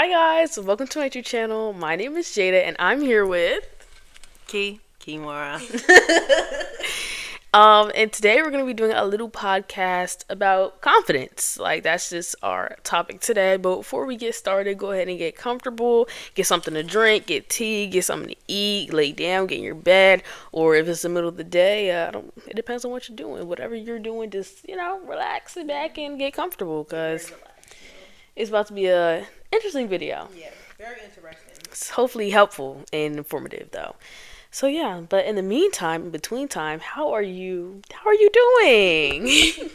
Hi guys, welcome to my YouTube channel. My name is Jada and I'm here with Kimura. and today we're gonna be doing a little podcast about confidence. Like that's just our topic today. But before we get started, go ahead and get comfortable, get something to drink, get tea, get something to eat, lay down, get in your bed, or if it's the middle of the day, it depends on what you're doing. Whatever you're doing, just relax, sit back and get comfortable because it's about to be a interesting video. Yeah, very interesting. It's hopefully helpful and informative though. So yeah, but in the meantime, in between time, how are you? How are you doing?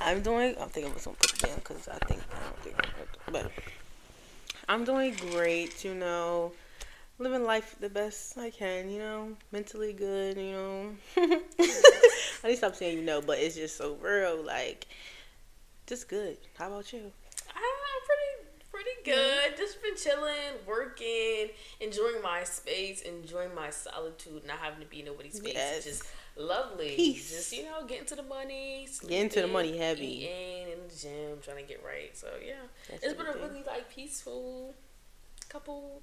I'm doing. I think I'm just gonna put it down because I don't think. But I'm doing great. Living life the best I can. Mentally good. I need to stop saying but it's just so real. Like, just good. How about you? I'm pretty good. Just been chilling, working, enjoying my space, enjoying my solitude, not having to be in nobody's space. Yes. It's just lovely. Peace. Just getting to the money, sleeping, Getting to the money heavy. eating in the gym, trying to get right. So yeah, That's it's been a everything. really peaceful couple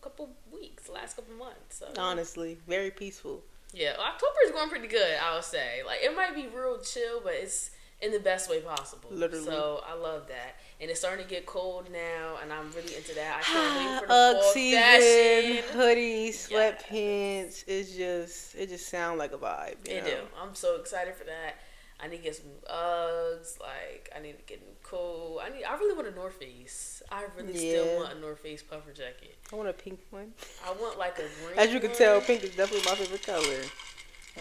weeks, last couple months. So Honestly, very peaceful. yeah, October is going pretty good. I would say like it might be real chill, but it's in the best way possible. Literally. So I love that. And it's starting to get cold now, and I'm really into that. I can't wait for the Ugg fall season, fashion. hoodies, Yes. sweatpants. It just sounds like a vibe. It do. I'm so excited for that. I need to get some Uggs. Like I need to get a new coat. I really want a North Face. I really still want a North Face puffer jacket. I want a pink one. I want like a green. As you can one. tell, pink is definitely my favorite color.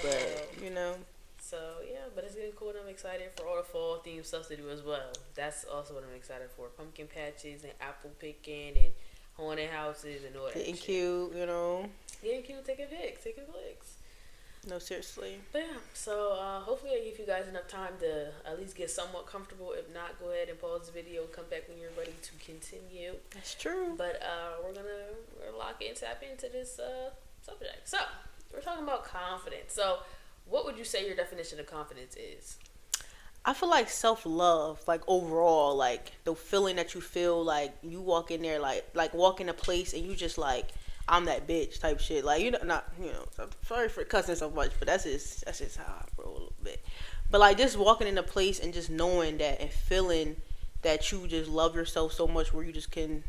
But So yeah, but it's getting cool and I'm excited for all the fall themed stuff to do as well. That's also what I'm excited for. Pumpkin patches and apple picking and haunted houses and all that getting shit. cute, Getting cute, taking pics. No, seriously. But yeah, so hopefully I give you guys enough time to at least get somewhat comfortable. If not, go ahead and pause the video and come back when you're ready to continue. That's true. But we're lock in, tap into this subject. So we're talking about confidence. So what would you say your definition of confidence is? I feel like self-love, like overall, like the feeling that you feel like you walk in there, like walk in a place and you just like, I'm that bitch type shit. Like, I'm sorry for cussing so much, but that's just how I roll a little bit. But like just walking in a place and just knowing that and feeling that you just love yourself so much where you just can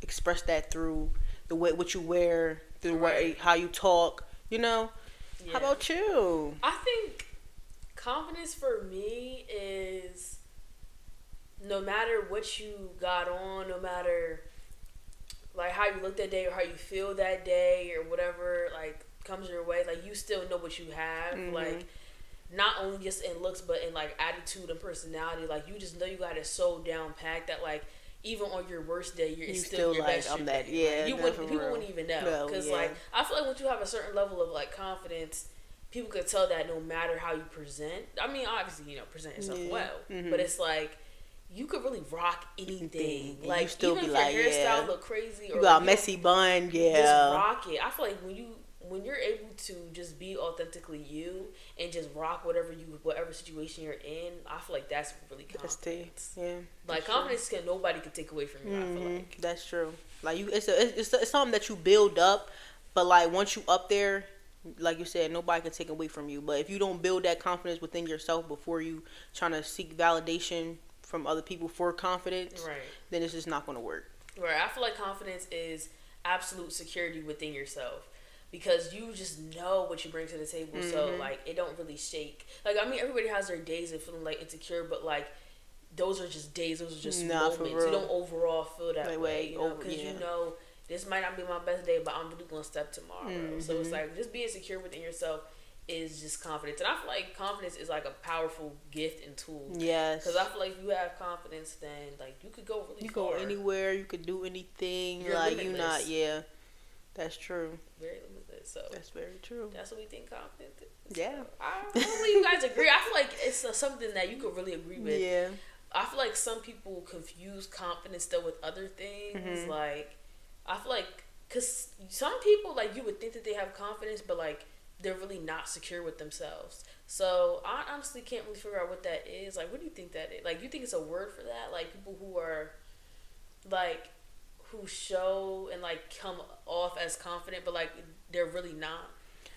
express that through the way what you wear, through how you talk, Yeah. How about you? I think confidence for me is no matter what you got on, no matter like how you look that day or how you feel that day or whatever like comes your way, like you still know what you have. Mm-hmm. Like not only just in looks but in like attitude and personality. Like you just know you got it so down packed that like even on your worst day, you're still your like, best. I'm that, yeah. Like, People wouldn't even know because like I feel like once you have a certain level of like confidence, people could tell that no matter how you present. I mean, obviously, present yourself well, but it's like you could really rock anything. And like you still even be if like, your hairstyle look crazy or you got a like, messy bun, just rock it. I feel like when you're able to just be authentically you and just rock whatever situation you're in, I feel like that's really confidence. Like confidence nobody can take away from you. I feel like that's true. Like it's something that you build up, but like once you up there, like you said, nobody can take away from you. But if you don't build that confidence within yourself before you trying to seek validation from other people for confidence, then it's just not going to work. Right. I feel like confidence is absolute security within yourself. Because you just know what you bring to the table, so like it don't really shake. Like I mean, everybody has their days of feeling like insecure, but like those are just days, those are just moments. You don't overall feel that way, because this might not be my best day, but I'm really gonna step tomorrow. So it's like just being secure within yourself is just confidence, and I feel like confidence is like a powerful gift and tool. Yes, because I feel like if you have confidence, then like you could go really far. You go anywhere, you could do anything. You're like limitless. That's true. Very limited. So that's very true. That's what we think confidence is. Yeah. So hopefully you guys agree. I feel like it's something that you could really agree with. Yeah. I feel like some people confuse confidence though with other things. Like I feel like because some people like you would think that they have confidence, but like they're really not secure with themselves. So I honestly can't really figure out what that is. Like, what do you think that is? Like, you think it's a word for that? Like people who are like who show and like come off as confident, but like they're really not.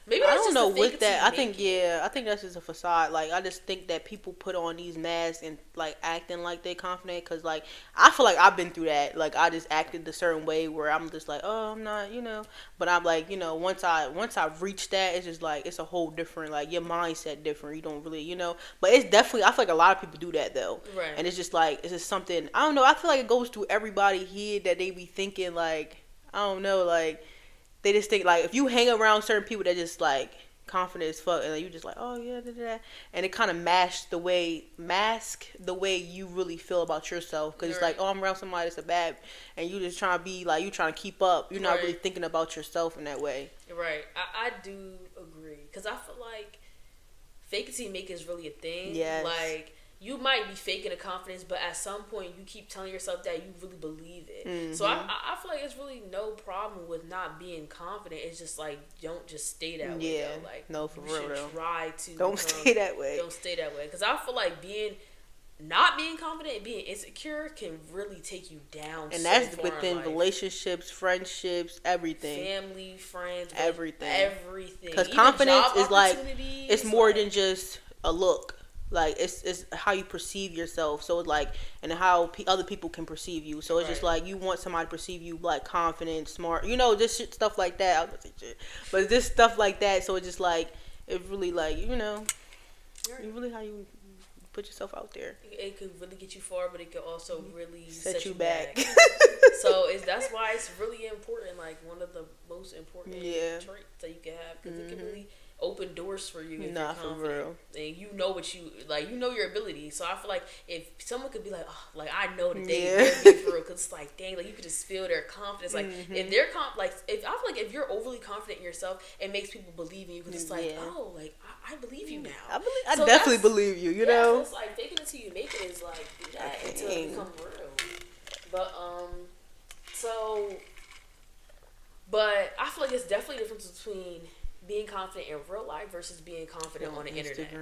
Maybe I that's don't just know the fake what it till that. you I make think it. I think that's just a facade. Like I just think that people put on these masks and like acting like they confident because like I feel like I've been through that. Like I just acted a certain way where I'm just like, oh, I'm not, But I'm like, once I've reached that, it's just like it's a whole different like your mindset different. You don't really, But it's definitely I feel like a lot of people do that though, Right. and it's just like it's just something I don't know. I feel like it goes through everybody here that they be thinking like I don't know like they just think like if you hang around certain people that just like confident as fuck and like, you just like oh yeah da, da, da. And it kind of mask the way you really feel about yourself because it's like Right. oh I'm around somebody that's a bad and you just trying to be like you trying to keep up you're not really Right. thinking about yourself in that way. Right. I do agree because I feel like fake it till you make it is really a thing. Yes. Like you might be faking a confidence, but at some point you keep telling yourself that you really believe it. Mm-hmm. So I feel like it's really no problem with not being confident. It's just like don't just stay that way. Yeah. Though. Like No, for you real should though. try to Don't stay that way. Don't stay that way because I feel like not being confident and being insecure can really take you down. And so that's far within in life. relationships, friendships, everything. Family, friends, Everything. Because confidence is like it's more like, than just a look. Like it's how you perceive yourself. So it's like and how other people can perceive you. So it's just Right. like you want somebody to perceive you like confident, smart. Just shit, stuff like that. I was gonna say shit, but just stuff like that. So it's just like it's really like you really how you put yourself out there. It could really get you far, but it could also really Set you back. So that's why it's really important. Like one of the most important traits that you can have because it can really open doors for you if you're confident. For real. And you know what you like. You know your ability. So I feel like if someone could be like, oh, like I know that they're being for real, because it's like, dang, like you could just feel their confidence. Like if they're if I feel like if you're overly confident in yourself, it makes people believe in you because it's like, oh, like I believe you now. I definitely believe you. You know. So it's like faking it until you make it is like do that until it becomes real. But but I feel like it's definitely a difference between being confident in real life versus being confident on the internet.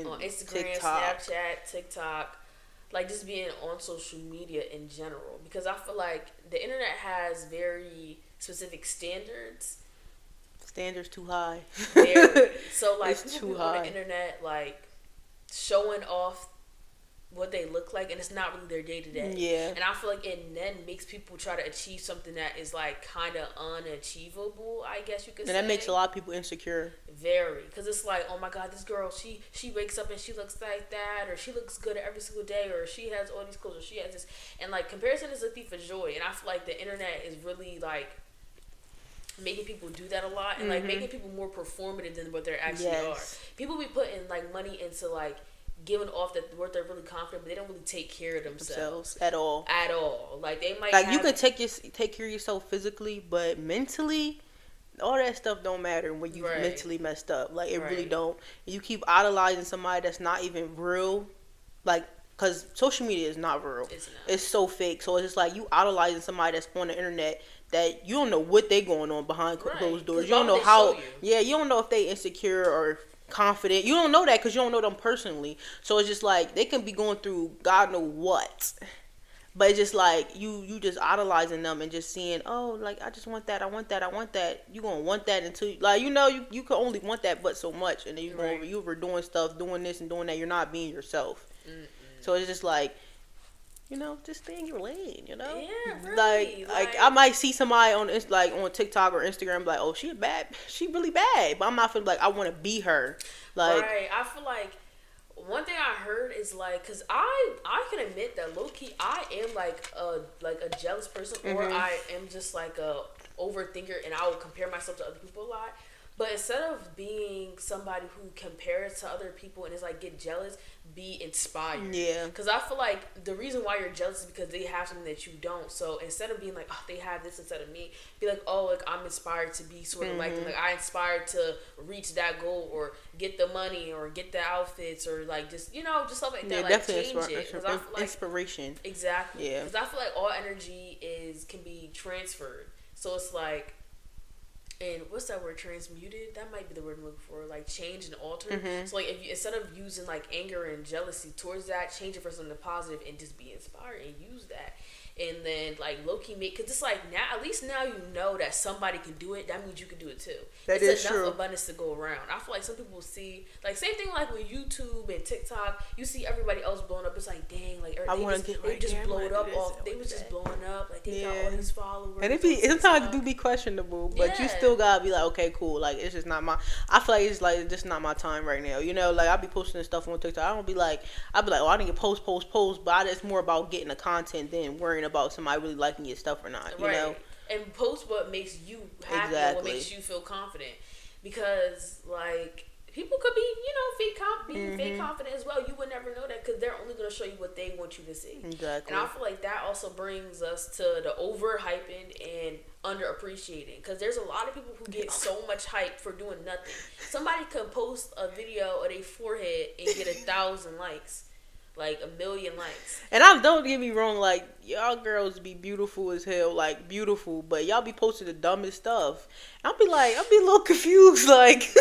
On Instagram, TikTok. Snapchat, TikTok, like just being on social media in general. Because I feel like the internet has very specific standards. Standards too high. Very. So like it's people too be high. on the internet like showing off what they look like and it's not really their day to day. Yeah. And I feel like it then makes people try to achieve something that is like kind of unachievable, I guess you could say. And that makes a lot of people insecure. Very. Because it's like, oh my God, this girl, she wakes up and she looks like that, or she looks good every single day, or she has all these clothes, or she has this. And like comparison is a thief of joy. And I feel like the internet is really like making people do that a lot and like making people more performative than what they actually are. People be putting like money into like giving off that what they're really confident, but they don't really take care of themselves at all. Like they might like you can take care of yourself physically, but mentally, all that stuff don't matter when you mentally messed up. Like it really don't. You keep idolizing somebody that's not even real, like. Because social media is not real. It's so fake. So it's just like you idolizing somebody that's on the internet that you don't know what they going on behind closed doors. You don't know how. You don't know if they insecure or confident. You don't know that because you don't know them personally. So it's just like they can be going through God know what. But it's just like you just idolizing them and just seeing, oh, like I just want that, I want that, I want that. You gonna want that until like you can only want that but so much, and then you overdoing stuff, doing this and doing that. You're not being yourself. So it's just like, just stay in your lane, Yeah, really. Like I might see somebody on TikTok or Instagram like, oh, she really bad, but I'm not feeling like I want to be her. Like, right. I feel like one thing I heard is like, cause I can admit that low key I am like a jealous person, or I am just like a overthinker, and I will compare myself to other people a lot. But instead of being somebody who compares to other people and is like get jealous, be inspired. Yeah. Because I feel like the reason why you're jealous is because they have something that you don't. So instead of being like, oh, they have this instead of me, be like, oh, like I'm inspired to be sort of like them. Like I inspired to reach that goal or get the money or get the outfits or like just just stuff like that. Yeah, like definitely change it. I feel like, inspiration. Exactly. Yeah. Because I feel like all energy can be transferred. So it's like. And what's that word? Transmuted? That might be the word I'm looking for. Like change and alter. So like if you instead of using like anger and jealousy towards that, change it for something positive and just be inspired and use that. and then like low key make, because it's like now at least now you know that somebody can do it. That means you can do it too. That it's is enough true. abundance to go around. I feel like some people see like same thing like with YouTube and TikTok. You see everybody else blowing up. It's like dang, like they just blow it up off. They was just blowing up. Like they got all these followers. And sometimes it do be questionable, but you still gotta be like, okay, cool. Like it's just not my. I feel like it's like just not my time right now. You know, like I be posting stuff on TikTok. I don't be like, oh, I didn't get post, but it's more about getting the content than worrying about somebody really liking your stuff or not. You know, and post what makes you happy, what makes you feel confident, because like people could be, fake confident as well. You would never know that because they're only going to show you what they want you to see. Exactly. And I feel like that also brings us to the overhyping and underappreciating, because there's a lot of people who get so much hype for doing nothing. Somebody can post a video of their forehead and get 1,000 likes. Like 1 million likes. And don't get me wrong, like y'all girls be beautiful as hell, like beautiful, but y'all be posting the dumbest stuff. I'll be a little confused, like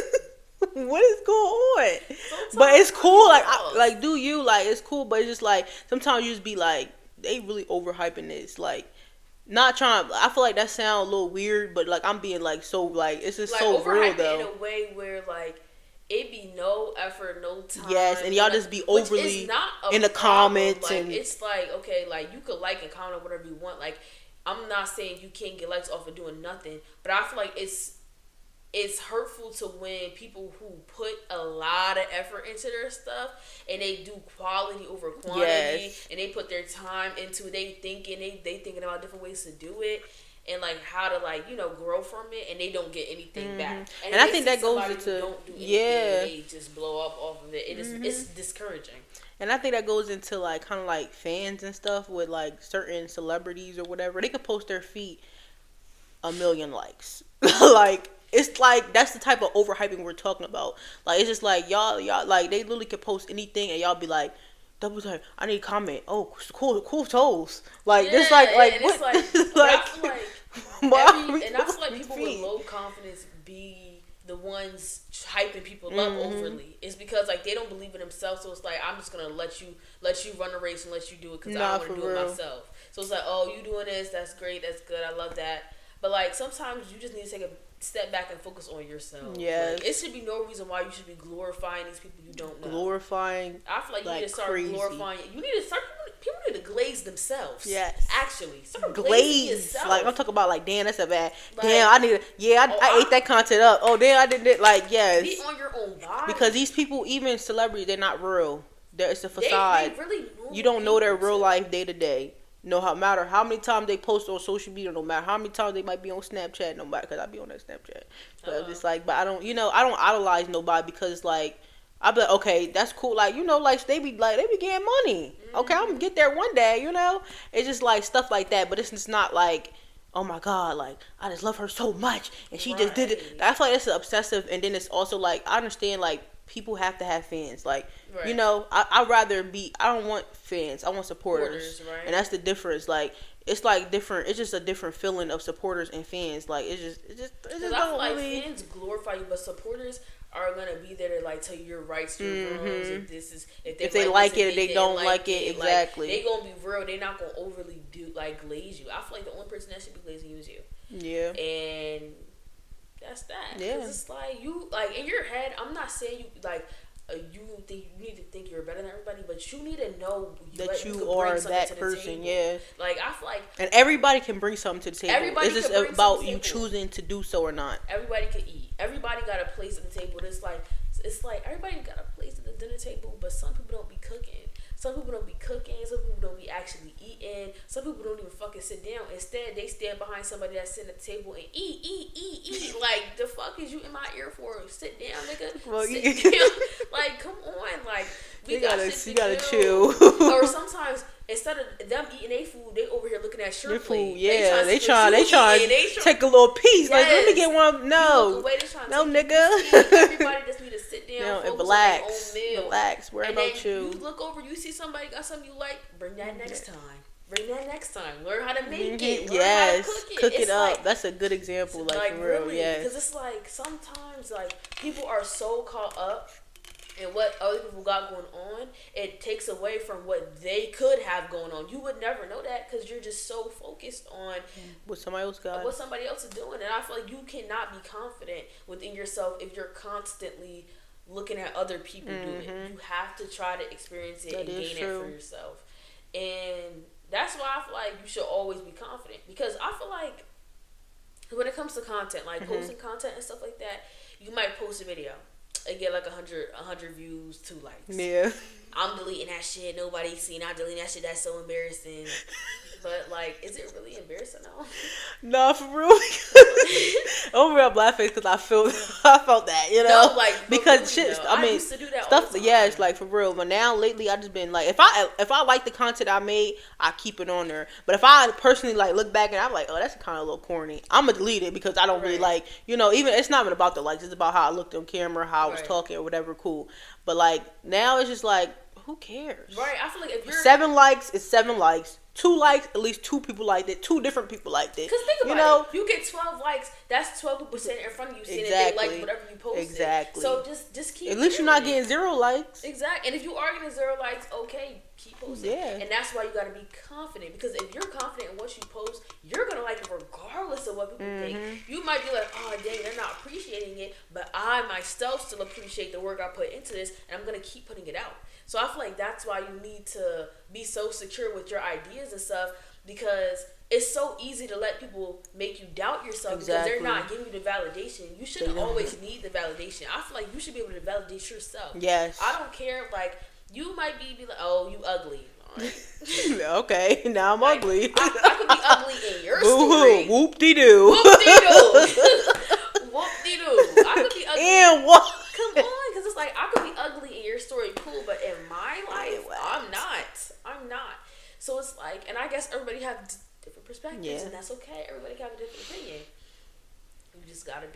what is going on? Sometimes but it's cool, like do you like it's cool, but it's just like sometimes you just be like they really overhyping this, like not trying. I feel like that sound a little weird, but like I'm being like so like it's just like, so real though. In a way where like it be no effort, no time. Yes, and y'all like, just be overly in the problem. comments. Like, and it's like, okay, like you could like and comment whatever you want. Like I'm not saying you can't get likes off of doing nothing, but I feel like it's hurtful to when people who put a lot of effort into their stuff and they do quality over quantity, and they put their time into it, they thinking about different ways to do it. And like how to grow from it, and they don't get anything back. And I think that goes into they just blow up off of it. It's discouraging. And I think that goes into like kind of like fans and stuff with like certain celebrities or whatever. They could post their feet 1 million likes. Like it's like that's the type of overhyping we're talking about. Like it's just like y'all like they literally could post anything and y'all be like, double time. I need a comment. Oh, cool toes. Like this, like and what? It's like, I feel like people with low confidence be the ones hyping people up overly. It's because like they don't believe in themselves. So it's like I'm just gonna let you run a race and let you do it because I want to do it myself. So it's like, oh, you doing this? That's great. That's good. I love that. But like sometimes you just need to take a step back and focus on yourself. Yes. Like, it should be no reason why you should be glorifying these people you don't know. Glorifying. I feel like you need to start glorifying. You need to start. People need to glaze themselves. Yes. Actually, start glaze. Like I'm talking about, like damn, that's a bad. Like, damn, I need. I ate that content up. Oh damn, I did it. Like yes. Be on your own body. Because these people, even celebrities, they're not real. It's a facade. They really you don't know their real life day to day. No matter how many times they post on social media, no matter how many times they might be on Snapchat, no matter, because I be on that Snapchat. But it's like, but I don't idolize nobody because like, I be like, okay, that's cool. Like, like they be getting money. Okay, I'm gonna get there one day, It's just like stuff like that, but it's just not like, oh my God, like I just love her so much and she just did it. I feel like it's obsessive, and then it's also like I understand like people have to have fans. Like, I'd rather be. I don't want fans. I want supporters. Right. And that's the difference. Like, it's like different. It's just a different feeling of supporters and fans. Like, it just I feel like fans glorify you, but supporters are gonna be there to like tell you your rights, your wrongs. If they like it, they don't like it. Exactly. Like, they gonna be real. They're not gonna overly glaze you. I feel like the only person that should be glazing you is you. Yeah. And that's that. Yeah. Because it's like you like in your head. I'm not saying you like. You need to think you're better than everybody, but you need to know that you are that person. Yeah. Like I feel like, and everybody can bring something to the table. It's just about you choosing to do so or not. Everybody can eat. Everybody got a place at the table. It's like everybody got a place at the dinner table, but some people don't be cooking. Some people don't be cooking. Some people don't be actually eating. Some people don't even fucking sit down. Instead, they stand behind somebody that's sitting at the table and eat. Like, the fuck is you in my ear for? Sit down, nigga. Well, sit down. Like, come on. Like, you gotta chill. Or sometimes, instead of them eating their food, they over here looking at your plate. Yeah, they trying to take a little piece. Yes. Like, let me get one. No, nigga. Everybody just need to sit down, and relax. Relax. Worry about you. You look over, you see somebody got something you like, bring that next time. Learn how to make it. Yes, how to cook it up. Like, that's a good example. Like for real, really, because it's like sometimes like people are so caught up and what other people got going on, it takes away from what they could have going on. You would never know that because you're just so focused on what somebody else got, what somebody else is doing. And I feel like you cannot be confident within yourself if you're constantly looking at other people do it. You have to try to experience it and gain it for yourself. And that's why I feel like you should always be confident, because I feel like when it comes to content, like posting content and stuff like that, you might post a video and get like 100 views, 2 likes. Yeah. I'm deleting that shit. Nobody's seen. I'm deleting that shit. That's so embarrassing. But like, is it really embarrassing though? No, for real. I'm real black face because I felt that, you know, no, like, because shit. Though. I mean, used to do that stuff. all the time. Yeah, it's like for real. But now lately, I just been like, if I like the content I made, I keep it on there. But if I personally like look back and I'm like, oh, that's kind of a little corny, I'm gonna delete it because I don't really like, you know, even it's not even about the likes. It's about how I looked on camera, how I was talking or whatever. Cool. But like now, it's just like, who cares? Right. I feel like if you're 7 likes, it's 7 likes. 2 likes, at least 2 people liked it. 2 different people liked it. Because think about it. You get 12 likes, that's 12 people sitting in front of you saying that they like whatever you posted. Exactly. So just keep. At least you're not getting 0 likes. Exactly. And if you are getting 0 likes, okay, keep posting. Yeah. And that's why you got to be confident, because if you're confident in what you post, you're gonna like it regardless of what people think. You might be like, oh dang, they're not appreciating it, but I myself still appreciate the work I put into this, and I'm gonna keep putting it out. So I feel like that's why you need to be so secure with your ideas and stuff, because it's so easy to let people make you doubt yourself because they're not giving you the validation. You shouldn't always need the validation. I feel like you should be able to validate yourself. Yes. I don't care. Like, you might be like, oh, you ugly. All right. Okay, now I'm ugly. I could be ugly in your story. Whoop-de-doo. Whoop-de-doo. Whoop-de-doo. I could be ugly. And what? Come on, because it's like, I could be ugly in your story, cool, but in my life, I'm not. So it's like, and I guess everybody have different perspectives, and that's okay. Everybody can have a different opinion. You just gotta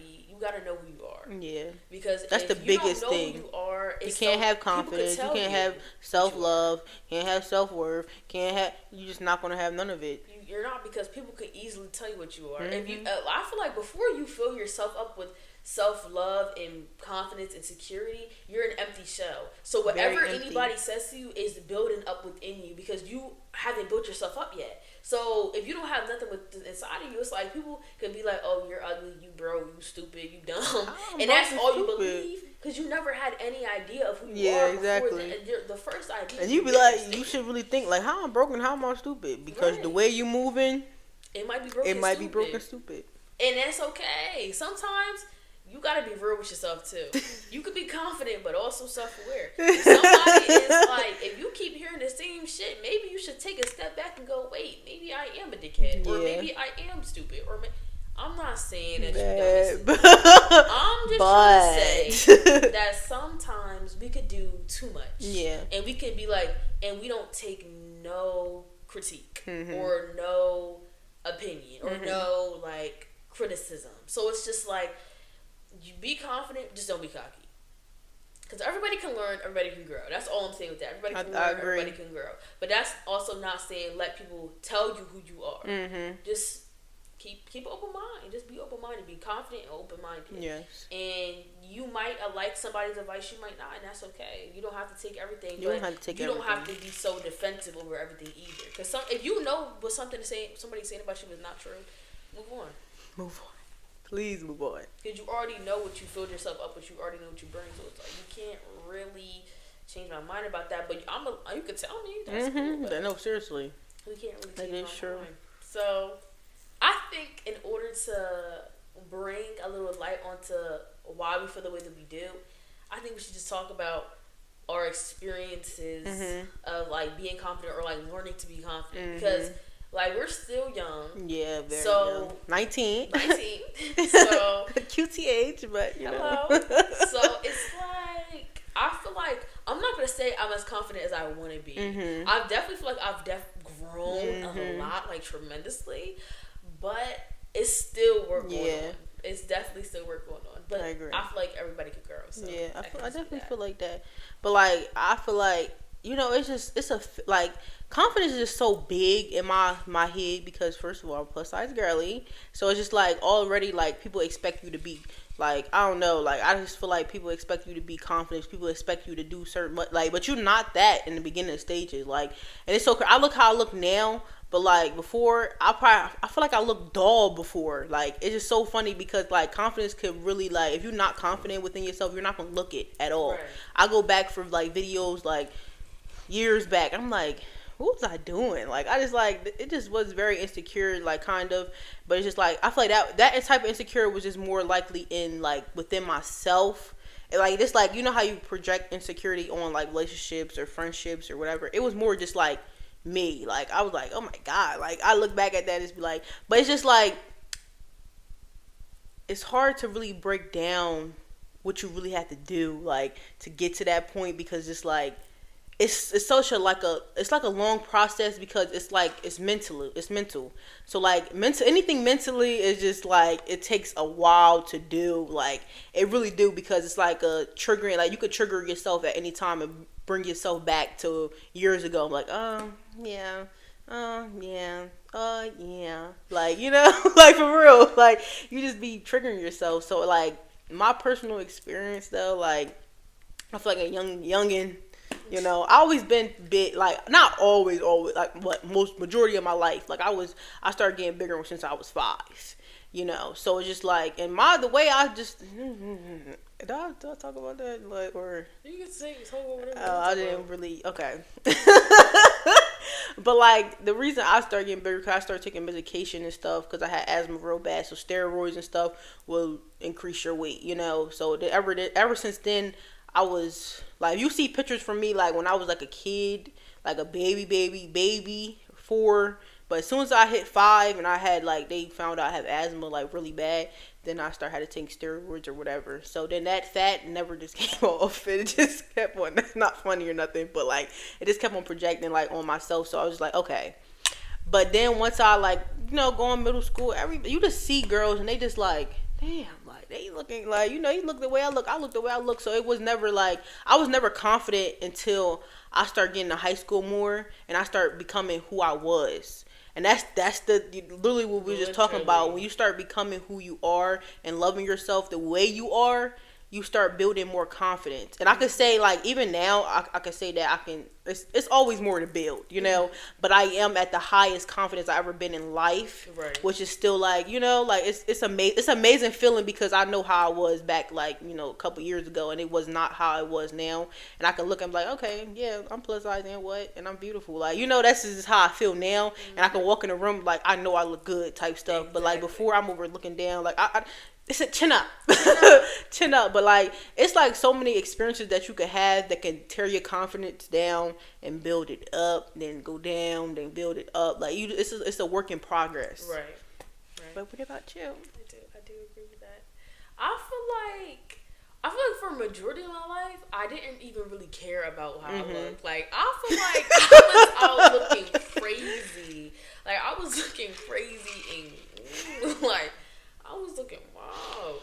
know who you are. Yeah. Because that's the biggest thing. You are, you can't have confidence. You can't have self-love. Can't have self-worth. You're just not gonna have none of it. You're not, because people can easily tell you what you are. If you, I feel like before you fill yourself up with self-love and confidence and security, you're an empty shell. So whatever anybody says to you is building up within you, because you haven't built yourself up yet. So if you don't have nothing inside of you, it's like people can be like, oh, you're ugly, you broke, you stupid, you dumb, and that's all you believe, because you never had any idea of who you are before the first idea. And you be like, you should really think like, how I'm broken, how am I stupid? Because the way you moving, it might be broken. It might be broken stupid, and that's okay. Sometimes you gotta be real with yourself too. You could be confident, but also self-aware. If somebody is like, if you keep hearing the same shit, maybe you should take a step back and go, wait, maybe I am a dickhead, or maybe I am stupid, or I'm not saying that you don't. I'm just trying to say that sometimes we could do too much. Yeah. And we can be like, and we don't take no critique or no opinion or no like criticism. So it's just like, you be confident, just don't be cocky. Because everybody can learn, everybody can grow. That's all I'm saying with that. Everybody can learn, everybody can grow. But that's also not saying let people tell you who you are. Just keep open mind. Just be open minded. Be confident and open minded. Yes. And you might like somebody's advice, you might not, and that's okay. You don't have to take everything. You don't have to don't have to be so defensive over everything either. Because if you know what somebody's saying about you is not true, move on. Move on. Please move on. Because you already know what you filled yourself up with. You already know what you bring. So it's like, you can't really change my mind about that. But you could tell me. That's cool. No, seriously. We can't really change my mind. So I think in order to bring a little light onto why we feel the way that we do, I think we should just talk about our experiences of like being confident or like learning to be confident. Because like, we're still young. Yeah, very young. 19. So cutie age, but you know. So it's like, I feel like I'm not gonna say I'm as confident as I want to be. I definitely feel like I've grown a lot, like tremendously, but it's still work going on. It's definitely still work going on. But I agree. I feel like everybody could grow. So I definitely feel like that. But like, I feel like it's a like confidence is just so big in my head because first of all, I'm plus size girly, so it's just like already like people expect you to be like I don't know, like I just feel like people expect you to be confident, people expect you to do certain like, but you're not that in the beginning stages, like, and it's so I look how I look now. But like before, I feel like I looked dull before. Like it's just so funny because like confidence could really like if you're not confident within yourself, you're not gonna look it at all. Right. I go back for like videos like years back. I'm like, what was I doing? Like I just like it just was very insecure, like kind of. But it's just like I feel like that type of insecure was just more likely in like within myself. And like it's like you know how you project insecurity on like relationships or friendships or whatever. It was more just like me. Like I was like, oh my god. Like I look back at that and be like, but it's just like it's hard to really break down what you really have to do like to get to that point because it's like it's such a like a long process because it's like it's mental. So like anything mentally is just like it takes a while to do. Like it really do because it's like a triggering. Like you could trigger yourself at any time and bring yourself back to years ago. I'm like yeah, yeah, like like for real. Like you just be triggering yourself. So like my personal experience though, like I feel like a youngin'. I always been big, like not always, like what majority of my life. Like I started getting bigger since I was 5. So it's just like, and the way I just, did I talk about that? Like, or you can say talk about whatever. I didn't really. Okay. But like the reason I started getting bigger, because I started taking medication and stuff, because I had asthma real bad. So steroids and stuff will increase your weight. So ever since then. I was like, you see pictures from me like when I was like a kid, like a baby 4. But as soon as I hit 5 and I had like they found out I have asthma like really bad, then I started to take steroids or whatever. So then that fat never just came off. It just kept on. That's not funny or nothing, but like it just kept on projecting like on myself. So I was just like, okay. But then once I like going middle school, you just see girls and they just like. Damn, like they looking like you look the way I look the way I look. So it was never like I was never confident until I start getting to high school more and I start becoming who I was. And that's literally what we were just talking about. When you start becoming who you are and loving yourself the way you are, you start building more confidence. And I could say like even now I could say that I can. It's always more to build, But I am at the highest confidence I've ever been in life, right. Which is still like like it's amazing. It's amazing feeling because I know how I was back like a couple years ago, and it was not how I was now. And I can look and be like, okay, yeah, I'm plus size and what, and I'm beautiful. Like that's just how I feel now. Mm-hmm. And I can walk in a room like I know I look good type stuff. Exactly. But like before, I'm over looking down like I it's a chin up. Chin up. But like it's like so many experiences that you could have that can tear your confidence down and build it up, then go down, then build it up. Like it's a work in progress. Right. But what about you? I do agree with that. I feel like for a majority of my life, I didn't even really care about how I looked. Like I feel like I was out looking crazy. Like I was looking crazy and like I was looking wow.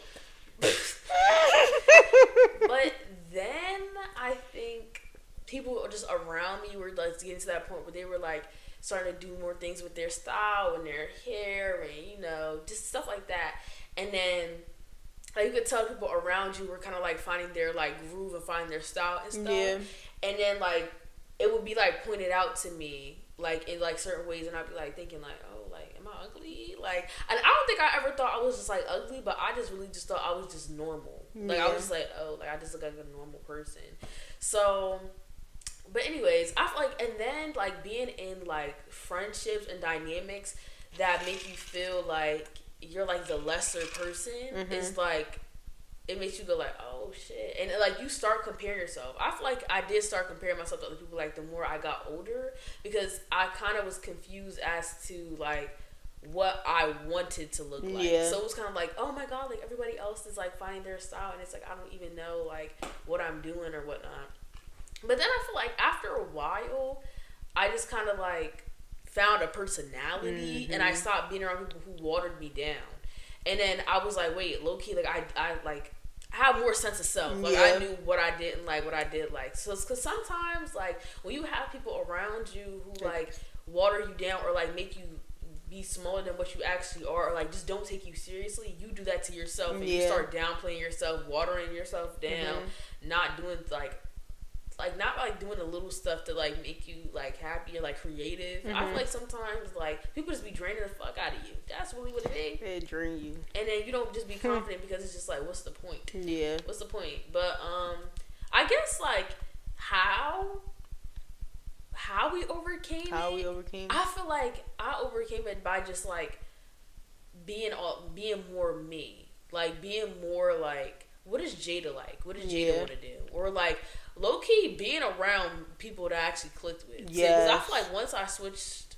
But then I think people just around me were like getting to that point where they were like starting to do more things with their style and their hair and just stuff like that. And then like you could tell people around you were kind of like finding their like groove and finding their style and stuff. Yeah. And then like it would be like pointed out to me like in like certain ways, and I'd be like thinking like, oh, like am I ugly? Like, and I don't think I ever thought I was just like ugly, but I just really just thought I was just normal. Like I was just like, oh, like I just look like a normal person. So, but anyways, I feel like, and then like being in like friendships and dynamics that make you feel like you're like the lesser person is like, it makes you go like, oh shit. And like you start comparing yourself. I feel like I did start comparing myself to other people like the more I got older, because I kind of was confused as to like what I wanted to look like. So it was kind of like, oh my god, like everybody else is like finding their style, and it's like I don't even know like what I'm doing or whatnot. But then I feel like after a while, I just kind of like found a personality, and I stopped being around people who watered me down. And then I was like, wait, low key, like I have more sense of self. Like Yeah. I knew what I didn't like, what I did like. So because sometimes like when you have people around you who like water you down or like make you be smaller than what you actually are, or like just don't take you seriously, you do that to yourself and you start downplaying yourself, watering yourself down, not doing like not like doing the little stuff to like make you like happy or like creative. I feel like sometimes like people just be draining the fuck out of you. That's really what it is. They drain you. And then you don't just be confident because it's just like, what's the point? Yeah. What's the point? But I guess like how we overcame I feel like I overcame it by just like being more me. Like being more like, what is Jada like? What does Jada want to do? Or like low key being around people that I actually clicked with. Yeah. Because I feel like once I switched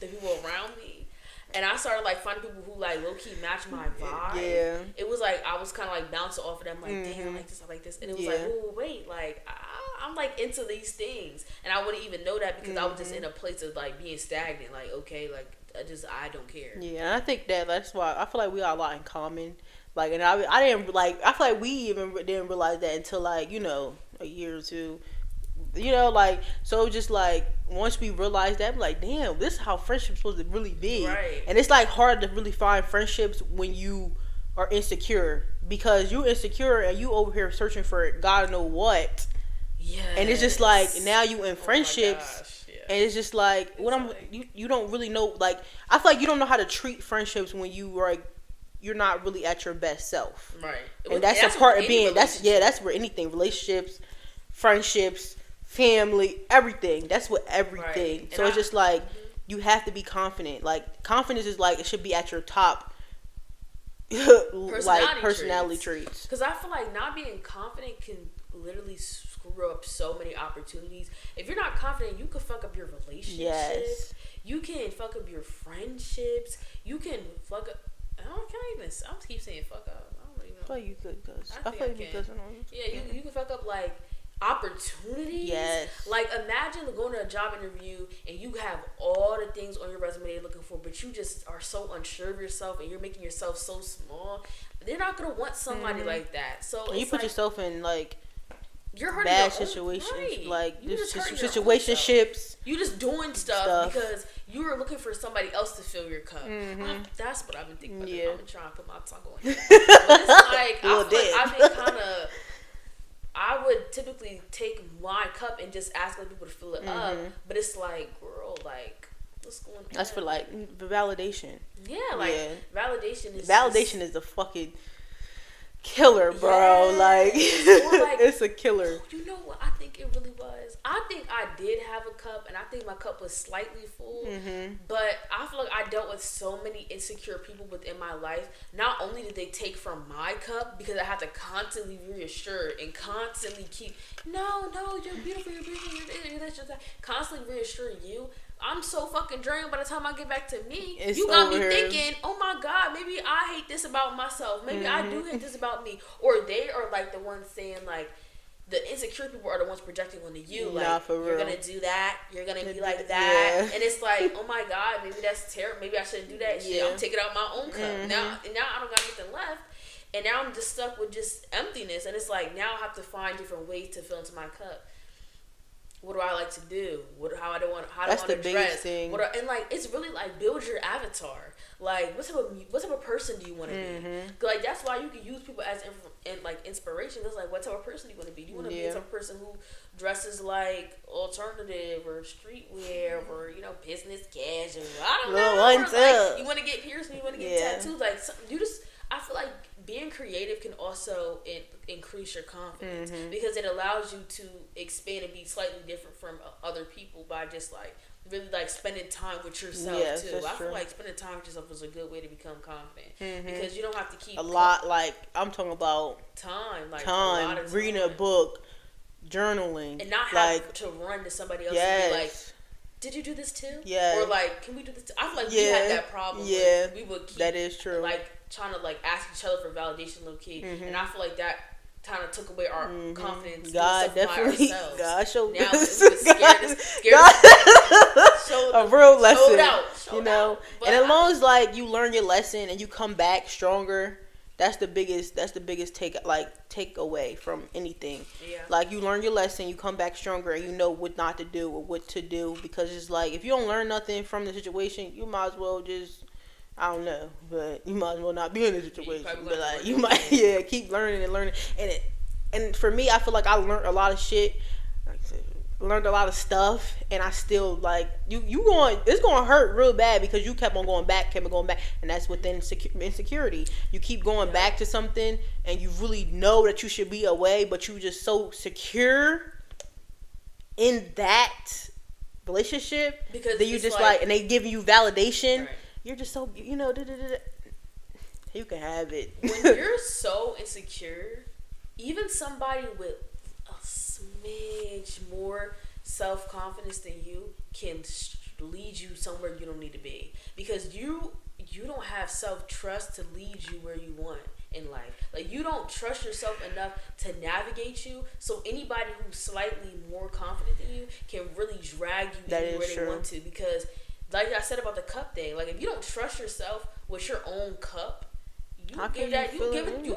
the people around me and I started like finding people who like low key match my vibe. Yeah. It was like I was kind of like bouncing off of them like, damn, I like this, and it was like, oh wait, like I'm like into these things, and I wouldn't even know that because I was just in a place of like being stagnant. Like okay, like I don't care. Yeah, and I think that's why I feel like we got a lot in common. Like, and I didn't like. I feel like we even didn't realize that until like a year or two. Like so just like once we realized that, I'm like, damn, this is how friendship's supposed to really be. Right. And it's like hard to really find friendships when you are insecure because you're insecure and you over here searching for God know what. Yeah. And it's just like now you in friendships. Yeah. And it's just like you don't really know. Like I feel like you don't know how to treat friendships when you're not really at your best self. Right. And that's a part of being. That's where anything, relationships, friendships, family, everything. That's what everything. Right. So it's just like you have to be confident. Like confidence is like it should be at your top. Personality traits. Because I feel like not being confident can literally screw up so many opportunities. If you're not confident, you can fuck up your relationships. Yes. You can fuck up your friendships. You can fuck up. I keep saying fuck up. I don't even know. I feel like you could, cause I feel like you could. Yeah, you can fuck up like opportunities. Yes. Like imagine going to a job interview and you have all the things on your resume you're looking for, but you just are so unsure of yourself and you're making yourself so small. They're not gonna want somebody like that. So and you put yourself in like you're hurting bad your situations, right. like situationships. You just doing stuff because you were looking for somebody else to fill your cup. That's what I've been thinking about. Yeah. I've been trying to put my tongue on it. But it's like I feel like I've been kind of. I would typically take my cup and just ask other people to fill it up, but it's like, girl, like, what's going on? That's for like the validation. Yeah, like validation is the fucking killer, bro. Yes. Like, it's a killer. You know what I think it really was? I think I did have a cup, and I think my cup was slightly full. But I feel like I dealt with so many insecure people within my life. Not only did they take from my cup, because I had to constantly reassure and constantly keep, no, you're beautiful, you're this, you're that. Constantly reassure you. I'm so fucking drained by the time I get back to me. You got me thinking, oh my God, maybe I hate this about myself. Maybe I do hate this about me. Or they are like the ones saying like, the insecure people are the ones projecting onto you. Like, you're going to do that. You're going to be like that. Yeah. And it's like, oh my God, maybe that's terrible. Maybe I shouldn't do that shit. I'm taking out my own cup. Now I don't got anything left. And now I'm just stuck with just emptiness. And it's like, now I have to find different ways to fill into my cup. What do I like to do? How do I want to dress? Thing. And like it's really like build your avatar. Like what type of person do you want to be? Like that's why you can use people as inspiration. It's like what type of person do you want to be? Do you want to be a type of person who dresses like alternative or streetwear or business casual? I don't know. Like, you want to get pierced and you want to get tattoos. Like I feel like being creative can also increase your confidence because it allows you to expand and be slightly different from other people by just like really like spending time with yourself too. I feel like spending time with yourself is a good way to become confident because you don't have to keep a lot. Like I'm talking about time, reading a book, journaling, and not have to run to somebody else and be like, did you do this too? Yeah. Or like, can we do this too? I feel like we had that problem. Yeah. We would keep, that is true. Like trying to like ask each other for validation, low key, and I feel like that kind of took away our confidence. God definitely. God showed now us. A real lesson. Showed out. And as long as like you learn your lesson and you come back stronger, That's the biggest takeaway from anything. Yeah. Like, you learn your lesson, you come back stronger, and you know what not to do or what to do. Because it's like, if you don't learn nothing from the situation, you might as well just, I don't know, but you might as well not be in the situation. But like, you might keep learning and learning. And for me, I feel like I learned a lot of shit. Like I said, learned a lot of stuff, and I still like it's going to hurt real bad because you kept on going back, and that's within insecurity. You keep going back to something, and you really know that you should be away, but you just so secure in that relationship because then you just like, and they give you validation. Right. You're just so you can have it. When you're so insecure, even somebody with a smidge more self-confidence than you can lead you somewhere you don't need to be, because you don't have self-trust to lead you where you want in life. Like, you don't trust yourself enough to navigate you, so anybody who's slightly more confident than you can really drag you where they want to. Because like I said about the cup thing, like, if you don't trust yourself with your own cup, you will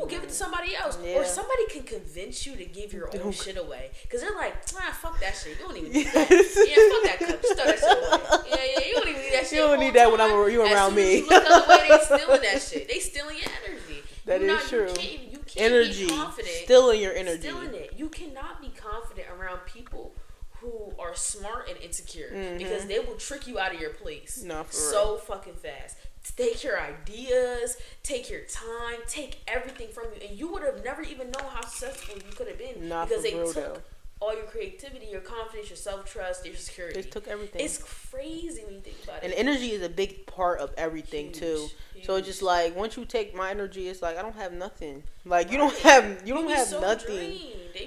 give it to somebody else, or somebody can convince you to give your own shit away, because they're like, fuck that shit, you don't even need that. Fuck that cup, just throw that shit away. You don't even need that shit. You don't need that when you around me. As soon as you look the other way, they stealing that shit. They stealing your energy. That is true. You can't energy, be confident. Stealing your energy. Stealing it. You cannot be confident around people who are smart and insecure, because they will trick you out of your place so fucking fast. Take your ideas, take your time, take everything from you, and you would have never even known how successful you could have been because they took all your creativity, your confidence, your self-trust, your security. They took everything. It's crazy when you think about it. And energy is a big part of everything too. So it's just like, once you take my energy, it's like I don't have nothing. Like, you don't have so nothing.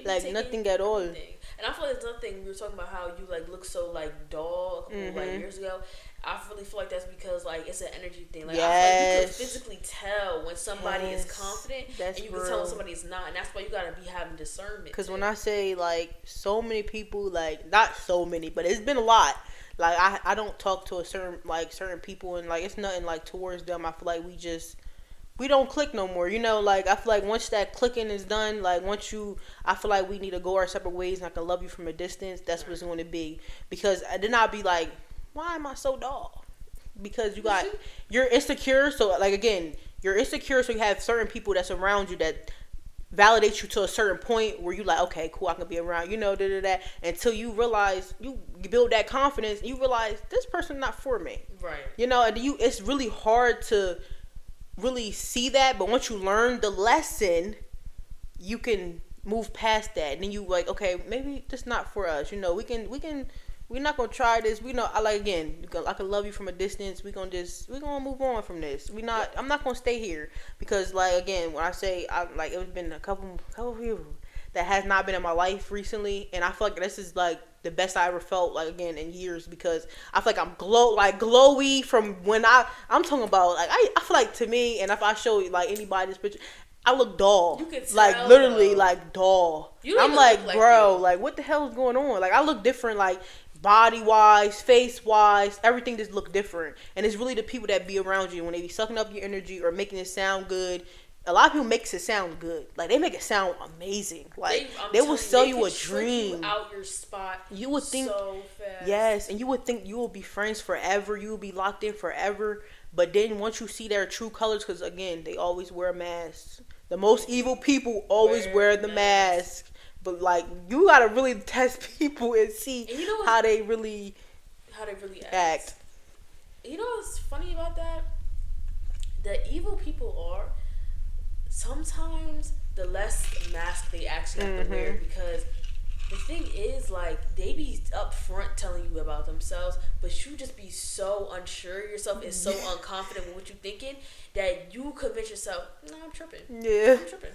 Like, nothing at all. Everything. And I feel like there's nothing. We were talking about how you like look so like dull a couple like years ago. I really feel like that's because like it's an energy thing. Like, I feel like you can physically tell when somebody is confident, and you can tell when somebody is not, and that's why you gotta be having discernment. Because when I say like so many people, like not so many, but it's been a lot. Like, I don't talk to certain people, and like it's nothing like towards them. I feel like we don't click no more. Like, I feel like once that clicking is done, like I feel like we need to go our separate ways, and I can love you from a distance. That's what it's going to be. Because then I'll be like, why am I so dull? Because you're insecure. So like, again, you're insecure. So you have certain people that's around you that validate you to a certain point where you like, okay, cool, I can be around, until you realize, you build that confidence, and you realize this person not for me. Right. And it's really hard to really see that, but once you learn the lesson, you can move past that, and then you like, okay, maybe this not for us. We're not gonna try this. I can love you from a distance. We're gonna move on from this. I'm not gonna stay here, because like, again, when I say it's been a couple people that has not been in my life recently, and I feel like this is like the best I ever felt, like, again, in years, because I feel like I'm glowy from when I'm talking about, like, I feel like, to me, and if I show like anybody this picture, I look dull. You can tell, like, literally, like, dull. I'm like, bro, like, what the hell is going on? Like, I look different, like, body wise, face wise, everything just look different. And it's really the people that be around you when they be sucking up your energy or making it sound good. A lot of people makes it sound good. Like, they make it sound amazing. Like, they will sell you a dream. You out your spot. You would think so fast. Yes, and you would think you will be friends forever. You will be locked in forever. But then once you see their true colors, because again, they always wear masks. The most evil people always wear the mask. But like, you gotta really test people and see how they really act. You know what's funny about that? The evil people are, sometimes the less mask they actually have to wear, because the thing is, like, they be up front telling you about themselves, but you just be so unsure of yourself and so unconfident with what you're thinking that you convince yourself, no, I'm tripping. Yeah. I'm tripping.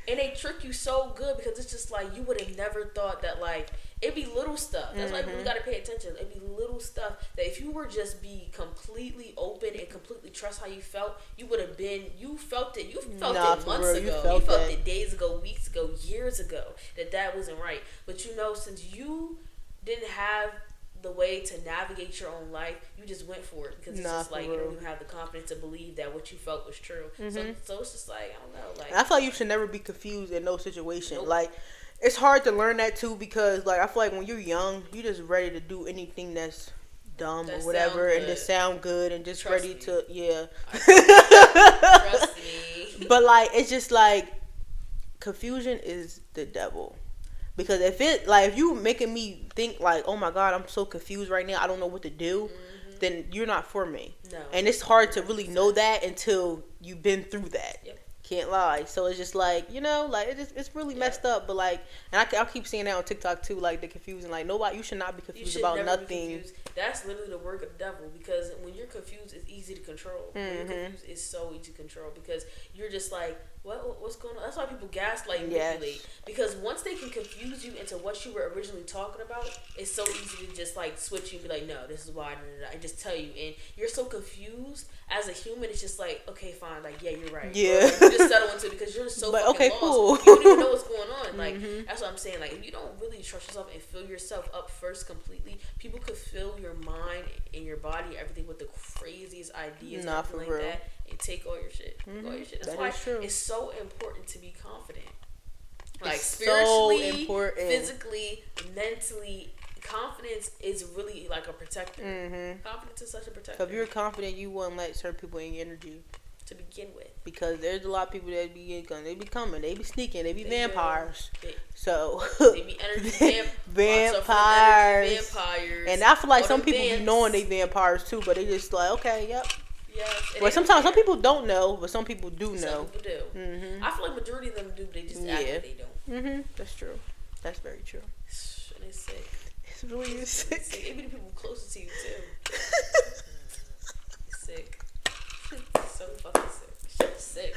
And they trick you so good, because it's just like, you would have never thought that, like, it'd be little stuff. That's why we gotta pay attention. It'd be little stuff that if you were just be completely open and completely trust how you felt, you would have been, you felt it months ago. You felt it days ago, weeks ago, years ago, that wasn't right. But since you didn't have the way to navigate your own life, you just went for it because it's just like you don't even have the confidence to believe that what you felt was true. So it's just like, I don't know. Like, and I feel like you should never be confused in no situation. Nope. Like, it's hard to learn that too because like I feel like when you're young, you're just ready to do anything that's dumb or whatever and just sound good and just Trust ready me. to Trust me. But like it's just like confusion is the devil. Because if you making me think like, oh my God, I'm so confused right now, I don't know what to do, then you're not for me. No. And it's hard to really know that until you've been through that. Yep. Can't lie. So it's just like, like it's really messed up. But like, and I'll keep seeing that on TikTok too, like the confusing, like you should not be confused about nothing. That's literally the work of the devil because when you're confused, it's easy to control. When you're confused, it's so easy to control because you're just like, what's going on? That's why people gaslight and manipulate. Because once they can confuse you into what you were originally talking about, it's so easy to just like switch you and be like, no, this is why, and just tell you. And you're so confused as a human, it's just like, okay, fine, like, yeah, you're right. Yeah. Or, you just settle into it because you're so fucking okay, lost. cool. You don't even know what's going on. Like, that's what I'm saying. Like, if you don't really trust yourself and fill yourself up first completely, people could fill your mind and your body, everything with the craziest ideas, nothing like that, and take all your shit. All your shit. That's why it's so important to be confident. Like, it's spiritually, so physically, mentally. Confidence is really like a protector. Confidence is such a protector. So if you're confident, you won't let certain people in your energy to begin with. Because there's a lot of people that be coming, they be sneaking, they be vampires. They be energy vampires. And I feel like some people be knowing they vampires too, but they just like, okay, yep. Yes. But sometimes some people don't know, but some people do know. Some people do. I feel like majority of them do, but they just act like they don't. That's true. That's very true. And it's sick. It really is sick. It be the people closest to you too. Sick. So fucking sick. It's just sick.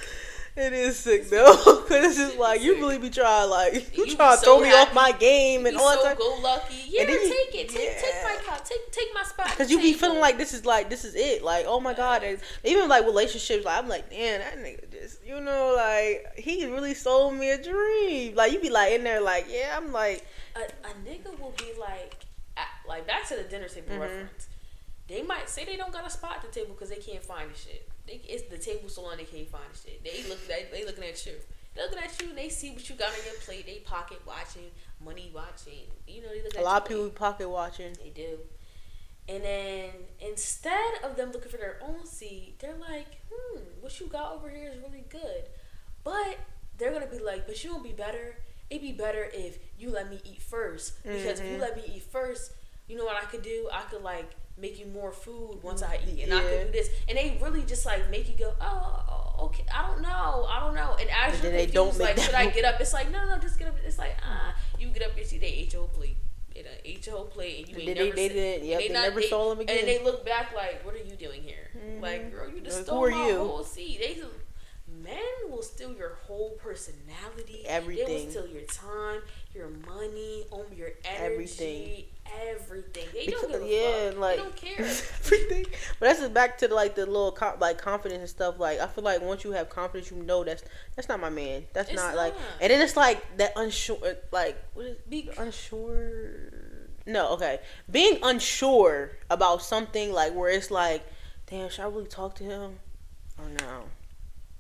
It is sick though, because it's just like you really be trying, like you trying to throw me off my game and all that. So go lucky, yeah. Take it, take my car, take my spot. Because you be feeling like this is it, like oh my God. And even like relationships, like I'm like, damn, that nigga just, like he really sold me a dream. Like you be like in there, like yeah, I'm like a nigga will be like back to the dinner table reference. They might say they don't got a spot at the table because they can't find the shit. It's the table so long they can't find the shit. They looking at you. They looking at you and they see what you got on your plate. They pocket watching, money watching. They look at a lot of people pocket watching. They do. And then instead of them looking for their own seat, they're like, what you got over here is really good. But they're gonna be like, but you won't be better. It'd be better if you let me eat first. Because if you let me eat first, you know what I could do? I could like make you more food once I eat, and I could do this, and they really just like make you go, oh, okay, I don't know, and as you're confused, like, should I get up? It's like, no, just get up. It's like, you get up, you see they ate your whole plate, and you ain't they never stole them again, and they look back like, what are you doing here? Like, girl, you just stole my whole seat. Men will steal your whole personality. Everything. They will steal your time, your money, your energy, everything. They don't give a fuck. Like, they don't care. Everything. But that's just back to like the little confidence and stuff. Like I feel like once you have confidence, you know that's not my man. That's not like. And then it's like that unsure. Like what is unsure? No, okay. Being unsure about something like where it's like, damn, should I really talk to him or no?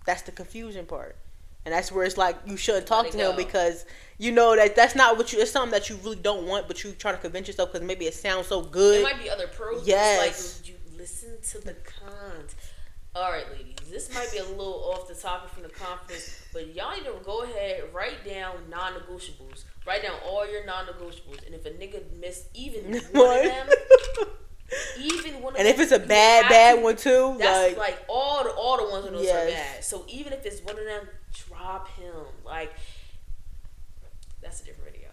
That's the confusion part. And that's where it's like you shouldn't talk to him because you know that's not what it's something that you really don't want, but you try to convince yourself because maybe it sounds so good. There might be other pros. Yes. Like, you listen to the cons. All right, ladies, this might be a little off the topic from the confidence, but y'all need to go ahead, write down non-negotiables. Write down all your non-negotiables, and if a nigga missed even one of them. Even one of and if it's a bad one too, that's like all the ones of those are bad. So even if it's one of them, drop him. Like that's a different video.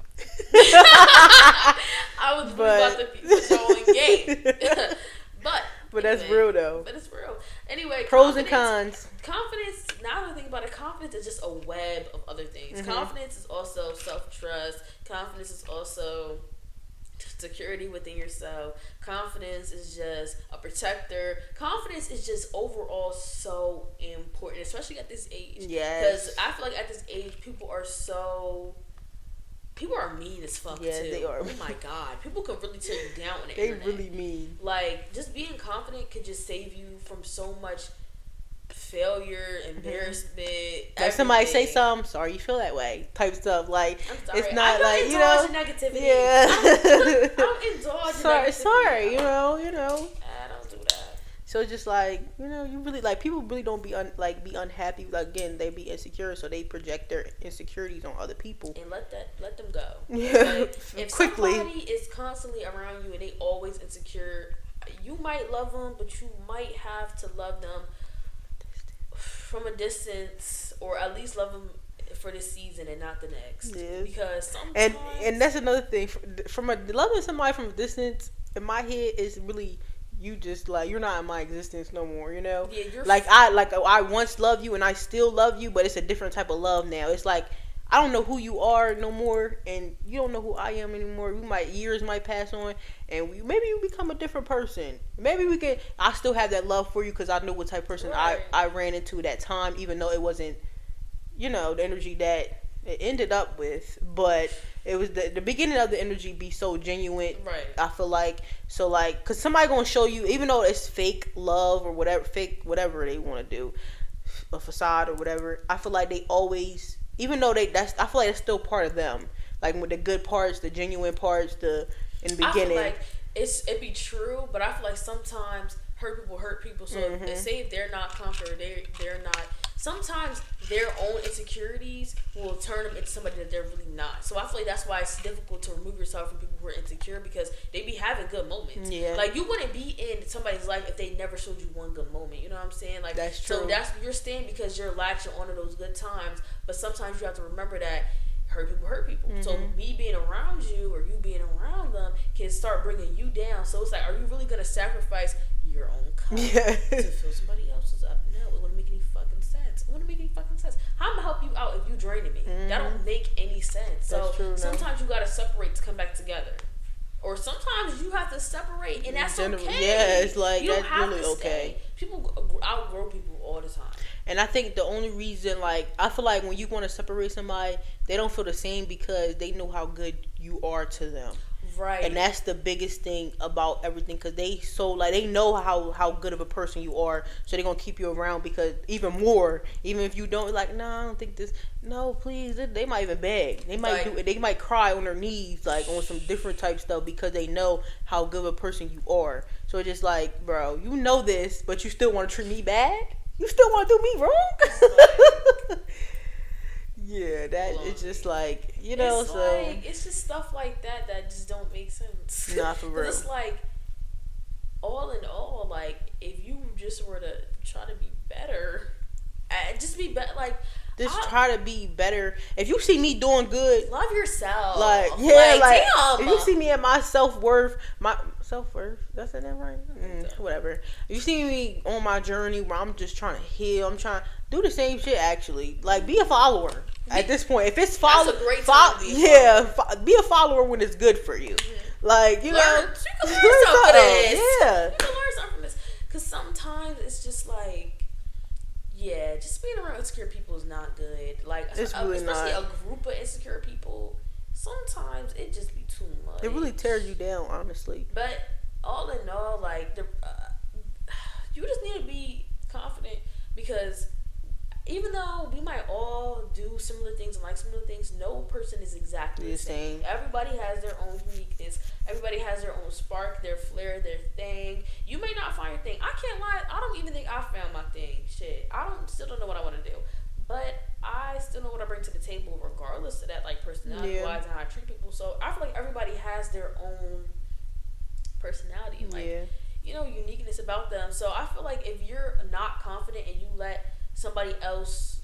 I was really about to be showing game, but that's real though. But it's real. Anyway, pros and cons. Confidence. Now that I think about it, confidence is just a web of other things. Confidence is also self-trust. Confidence is also security within yourself. Confidence is just a protector. Confidence is just overall so important, especially at this age. Yes. Because I feel like at this age, people are so people are mean as fuck too. They are. Oh my god, people can really tear you down on the they internet. really mean. Like, just being confident could just save you from so much failure, embarrassment. Like somebody say something, sorry you feel that way, type stuff. Like, I'm sorry. it's not like, you know, negativity. Yeah. I don't indulge sorry, negativity. sorry, you know. I don't do that. So it's just like, you really like, people really don't be unhappy. Like, again, they be insecure, so they project their insecurities on other people and let them go. Yeah, like, if quickly. Somebody is constantly around you and they always insecure, you might love them, but you might have to love them from a distance, or at least love them for this season and not the next. Yes. Because sometimes, and that's another thing, from loving somebody from a distance, in my head, is really, you just like, you're not in my existence no more, Yeah, I once loved you and I still love you, but it's a different type of love now. It's like, I don't know who you are no more, and you don't know who I am anymore. Years might pass on, and maybe you become a different person. Maybe I still have that love for you because I know what type of person I ran into that time, even though it wasn't, the energy that it ended up with, but it was the beginning of the energy be so genuine. Right. I feel like, so like, because somebody gonna show you, even though it's fake love or whatever, fake whatever they want to do, a facade or whatever, I feel like they always, even though I feel like it's still part of them. Like, with the good parts, the genuine parts, in the beginning. I feel like it be true, but I feel like sometimes hurt people. So say if they're not comfortable, they're not. Sometimes their own insecurities will turn them into somebody that they're really not. So I feel like that's why it's difficult to remove yourself from people who are insecure, because they be having good moments. Yeah. Like, you wouldn't be in somebody's life if they never showed you one good moment. You know what I'm saying? Like, that's true. So you're staying because you're latching onto those good times. But sometimes you have to remember that hurt people. So me being around you or you being around them can start bringing you down. So it's like, are you really going to sacrifice your own cup to fill somebody else's up? No, it wouldn't make any fucking sense. It wouldn't make any fucking sense. How am I help you out if you draining me? That don't make any sense. So sometimes you got to separate to come back together. Or sometimes you have to separate, and that's okay. Yeah, it's like, you don't that's have really to okay. People outgrow people all the time. And I think the only reason, like, I feel like when you want to separate somebody, they don't feel the same because they know how good you are to them. Right. And that's the biggest thing about everything, because they know how good of a person you are, so they're going to keep you around, because even if you don't, like, no, I don't think this, no, please, they might even beg. They might they might cry on their knees, like, on some different type stuff, because they know how good of a person you are. So it's just like, bro, you know this, but you still want to treat me bad? You still want to do me wrong? Yeah, it's just like, it's just stuff like that just don't make sense. Nah, for real. It's like, all in all, like, if you just were to try to be better, just be better, like, try to be better. If you see me doing good, love yourself. Like, yeah, like damn. If you see me at my self-worth, that's that right? Whatever. If you see me on my journey where I'm just trying to heal, I'm trying to do the same shit, actually. Like, be a follower at this point. If it's that's a great time to be a follower. Be a follower when it's good for you. Like, you can learn something from this. Yeah. You can learn something from this. Because sometimes it's just like, yeah, just being around insecure people is not good. Like, it's really especially not. a group of insecure people, sometimes it just be too much. It really tears you down, honestly. But all in all, like, you just need to be confident, because even though we might all do similar things and like similar things, no person is exactly the same. Everybody has their own uniqueness. Everybody has their own spark, their flair, their thing. You may not find your thing. I can't lie. I don't even think I found my thing. Shit. Still don't know what I want to do. But I still know what I bring to the table, regardless of that, like, personality-wise and how I treat people. So I feel like everybody has their own personality, like, uniqueness about them. So I feel like if you're not confident and you let somebody else,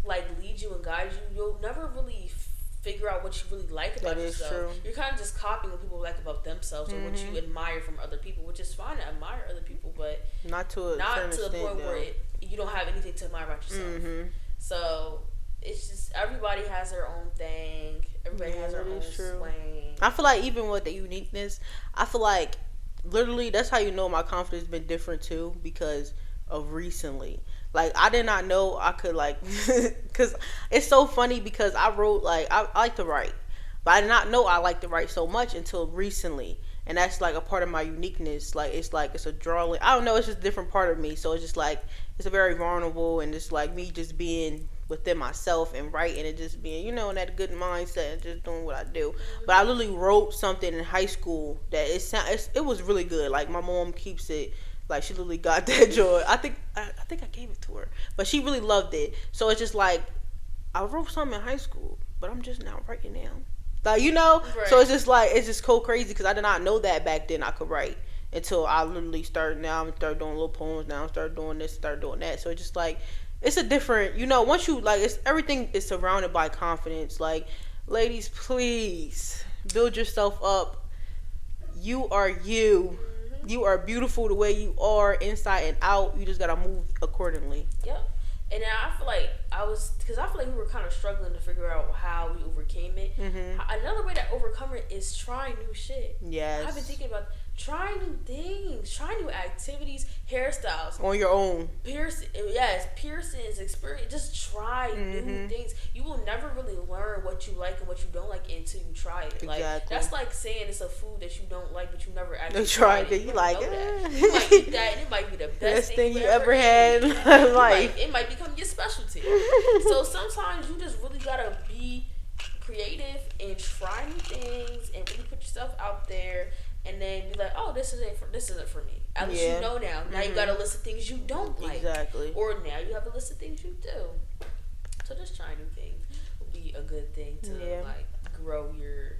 like, lead you and guide you, you'll never really figure out what you really like about yourself. True. You're kind of just copying what people like about themselves or what you admire from other people, which is fine to admire other people, but not to the point where you don't have anything to admire about yourself. So it's just, everybody has their own thing. Everybody has their own swing. I feel like even with the uniqueness, I feel like literally that's how you know my confidence has been different too, because of recently. Like, I did not know I could, like, because it's so funny, because I wrote, like, I like to write. But I did not know I liked to write so much until recently. And that's like a part of my uniqueness. Like it's a drawing. I don't know. It's just a different part of me. So it's just like it's a very vulnerable, and it's like me just being within myself and writing and just being, in that good mindset and just doing what I do. But I literally wrote something in high school that it was really good. Like my mom keeps it. Like she literally got that joy. I think I gave it to her, but she really loved it. So it's just like I wrote something in high school, but I'm just now writing now. Like, right. So it's just like, it's just so crazy because I did not know that back then I could write until I literally started doing little poems now, start doing this, start doing that. So it's just like, it's a different, once you, like, everything is surrounded by confidence. Like, ladies, please build yourself up. You are you. Mm-hmm. You are beautiful the way you are, inside and out. You just got to move accordingly. Yep. And I feel like we were kind of struggling to figure out how we overcame it. Mm-hmm. Another way to overcome it is trying new shit. Yes. I've been thinking about trying new things, trying new activities, hairstyles. On your own. Piercings, experience. Just try new things. You will never really learn what you like and what you don't like until you try it. Like, exactly. That's like saying it's a food that you don't like, but you never actually tried it. You like it. You might eat that, and it might be the best thing you ever had in life. It might become your specialty. So sometimes you just really gotta be creative and try new things and really put yourself out there. And then be like, oh, this isn't for me. At least you know now. Now you got a list of things you don't like. Exactly. Or now you have a list of things you do. So just trying new things would be a good thing to like grow your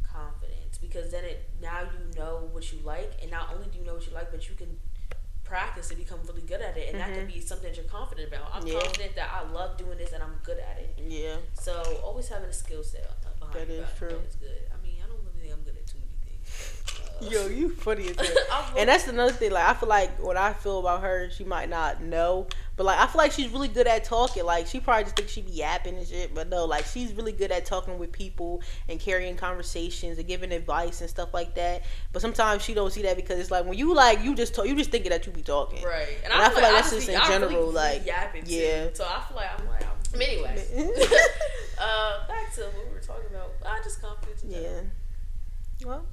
confidence, because then now you know what you like, and not only do you know what you like, but you can practice and become really good at it, and that could be something that you're confident about. I'm confident that I love doing this and I'm good at it. Yeah. So always having a skill set behind that is true. Is good. I mean, I don't really think I'm good at too many things. Yo, you funny as hell. And that's another thing. Like, I feel like what I feel about her, she might not know, but like I feel like she's really good at talking. Like, she probably just thinks she be yapping and shit, but no, like she's really good at talking with people and carrying conversations and giving advice and stuff like that. But sometimes she don't see that, because it's like when you just thinking that you be talking, right? And I feel like that's just in general, really, like yapping too. So I feel like I'm anyway. Back to what we were talking about. Just confidence. Well.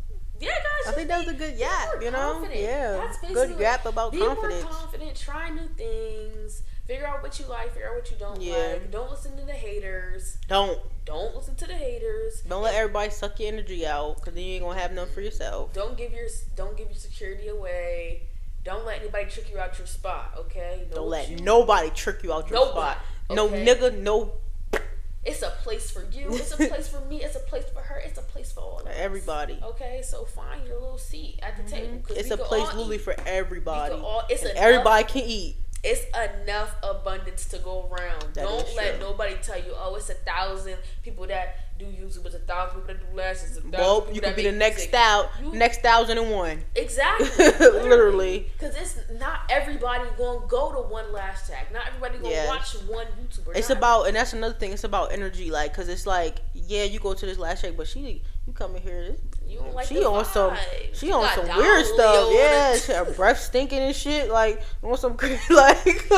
Yeah, guys. I think that was a good yap, Confident. Yeah. That's good yap about confidence. Be more confident. Try new things. Figure out what you like. Figure out what you don't like. Don't listen to the haters. Don't listen to the haters. Don't let everybody suck your energy out, because then you ain't gonna have none for yourself. Don't give your security away. Don't let anybody trick you out your spot. Okay. Don't let nobody trick you out your spot. Okay? No nigga. No. It's a place for you. It's a place for me. It's a place for her. It's a place for all of us. Everybody. Okay, so find your little seat at the table. It's a place literally for everybody. Everybody can eat. It's enough abundance to go around. Don't let nobody tell you, oh, it's 1,000 people that do YouTube, it's 1,000 people that do lashes. Well, you could be the next 1,001. Exactly. Literally. Because it's not everybody going to go to one lash tag. Not everybody going to watch one YouTuber. It's about, and that's another thing, it's about energy. Like, because it's like, yeah, you go to this lash tag, but you come in here, she on some weird stuff. Yeah, her breath stinking and shit. Like, on some crazy, like.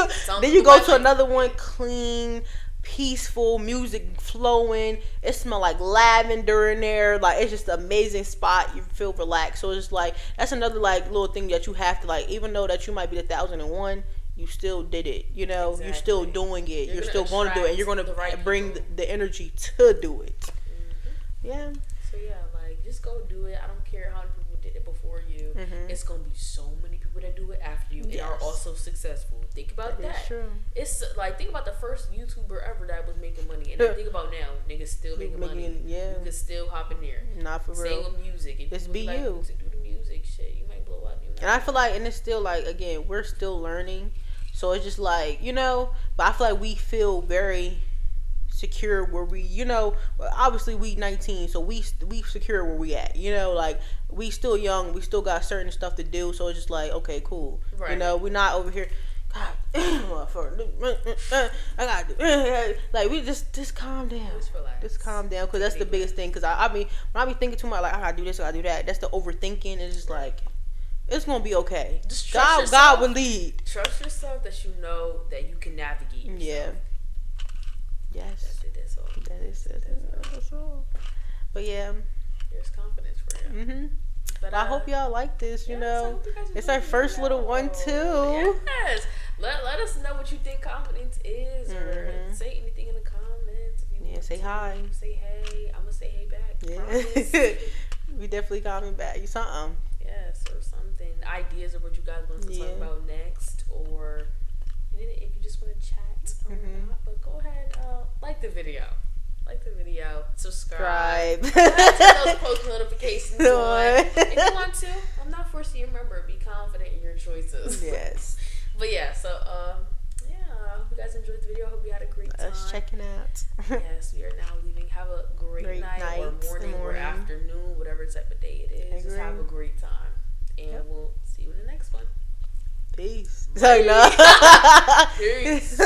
Then you go to another one, clean, peaceful, music flowing. It smell like lavender in there. Like, it's just an amazing spot. You feel relaxed. So it's just like, that's another like little thing that you have to, like, even though that you might be the 1,001, you still did it. Exactly. You're still doing it. You're still going to do it, and you're going to bring the energy to do it. Mm-hmm. Yeah. So yeah, like, just go do it. I don't care how many people did it before you. Mm-hmm. It's gonna be so many people that do it after you and are also successful. Think about that. True. It's like, think about the first YouTuber ever that was making money, and then think about now, niggas still making money. Yeah, you can still hop in there. Not for real. Sing music. If just be you. Music, do the music shit. You might blow up. And I feel like, and it's still like, again, we're still learning. So it's just like, but I feel like we feel very secure where we, obviously we 19, so we secure where we at, like we still young, we still got certain stuff to do, so it's just like, okay, cool, right. We're not over here, God, I gotta do, like, we just calm down, just calm down, because that's the biggest thing, because I mean, when I be thinking too much, like, I gotta do this, I gotta do that, that's the overthinking. It's just like, it's gonna be okay. Just trust yourself. God will lead. Trust yourself that you know that you can navigate yourself. Yeah. Yes. That's all. But yeah. There's confidence for you. Mm-hmm. But I hope y'all like this, you know. It's our first little one, too. Yes. Let us know what you think confidence is, or say anything in the comments. If you want say hi. Say hey. I'm going to say hey back. Yeah. We definitely comment back. You something. Yes, or something. Ideas of what you guys want us to talk about next, or if you just want to chat or not. But go ahead, like the video. Subscribe. Turn those post notifications on. If you want to, I'm not forcing you. Remember, be confident in your choices. Yes. But yeah, so I hope you guys enjoyed the video. I hope you had a great time. Us checking out. Yes, we are now leaving. Have a great night or morning or afternoon, whatever type of day it is. Just have a great time. And we'll see you in the next one. Peace. Peace.